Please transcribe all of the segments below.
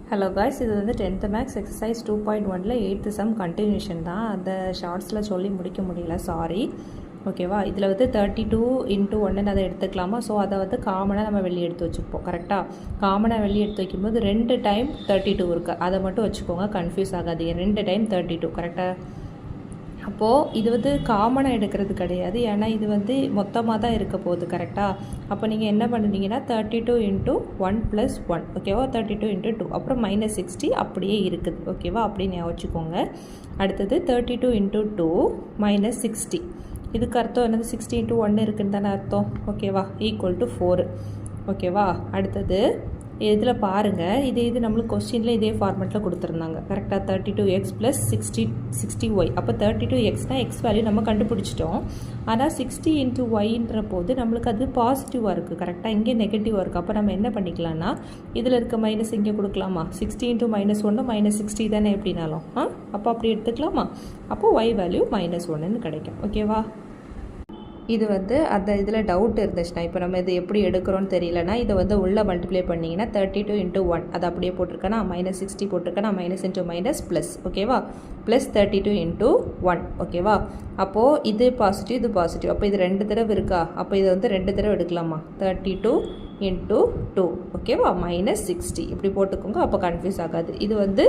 Hello guys, இது வந்து 10th maths exercise 2.1ல் 8th சம் கண்டினியூஷன் தான். அந்த ஷார்ட்ஸில் சொல்லி முடிக்க முடியல, சாரி. ஓகேவா? இதில் வந்து 32 × 1 அதை எடுத்துக்கலாமா? ஸோ அதை வந்து காமனாக நம்ம வெளியே எடுத்து வச்சுப்போம். கரெக்டாக காமனாக வெளியே எடுத்து வைக்கும்போது 2 டைம் 32 இருக்குது. அதை மட்டும் வச்சுக்கோங்க, கன்ஃபியூஸ் ஆகாதீங்க. 2 டைம் 32 கரெக்டாக. அப்போது இது வந்து காமனாக எடுக்கிறது கிடையாது, ஏன்னா இது வந்து மொத்தமாக தான் இருக்க போகுது. கரெக்டாக. அப்போ நீங்கள் என்ன பண்ணுறீங்கன்னா 32 × 1 + 1, ஓகேவா? 32 × 2, அப்புறம் -60 அப்படியே இருக்குது. ஓகேவா? அப்படின்னு வச்சுக்கோங்க. அடுத்தது 32 × 2 -60. இதுக்கு அர்த்தம் என்னது? 60 × 1 இருக்குன்னு தானே அர்த்தம். ஓகேவா? = 4. ஓகேவா? அடுத்தது இதில் பாருங்கள், இது நம்மளுக்கு கொஸ்டினில் இதே ஃபார்மெட்டில் கொடுத்துருந்தாங்க. கரெக்டாக 32x + 60y. அப்போ 32xனால் எக்ஸ் வேல்யூ நம்ம கண்டுபிடிச்சிட்டோம். ஆனால் 60 × yன்ற போது நம்மளுக்கு அது பாசிட்டிவாக இருக்குது. கரெக்டாக இங்கே நெகட்டிவாக இருக்குது. அப்போ நம்ம என்ன பண்ணிக்கலாம்னா இதில் இருக்க மைனஸ் இங்கே கொடுக்கலாமா? 60 × -1 -60 தானே எப்படினாலும். அப்போ அப்படி எடுத்துக்கலாமா? அப்போது y வேல்யூ -1ன்னு கிடைக்கும். ஓகேவா? இது வந்து அந்த இதில் டவுட் இருந்துச்சுன்னா, இப்போ நம்ம இது எப்படி எடுக்கிறோன்னு தெரியலனா இதை வந்து உள்ளே மல்டிப்ளை பண்ணிங்கன்னா 32 × 1 அது அப்படியே போட்டிருக்கேன்னா -60 போட்டிருக்கேன்னா -× ப்ளஸ். ஓகேவா? +32 × 1. ஓகேவா? அப்போது இது பாசிட்டிவ், இது பாசிட்டிவ். அப்போ இது 2 தடவை இருக்கா? அப்போ இதை வந்து 2 தடவை எடுக்கலாமா? 32 × 2. ஓகேவா? -60 இப்படி போட்டுக்கோங்க. அப்போ கன்ஃபியூஸ் ஆகாது. இது வந்து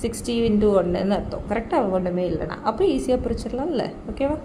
60 × 1ன்னு அர்த்தம். கரெக்டாக ஒன்றுமே இல்லைனா அப்போ ஈஸியாக பிரிச்சிடலாம்ல. ஓகேவா?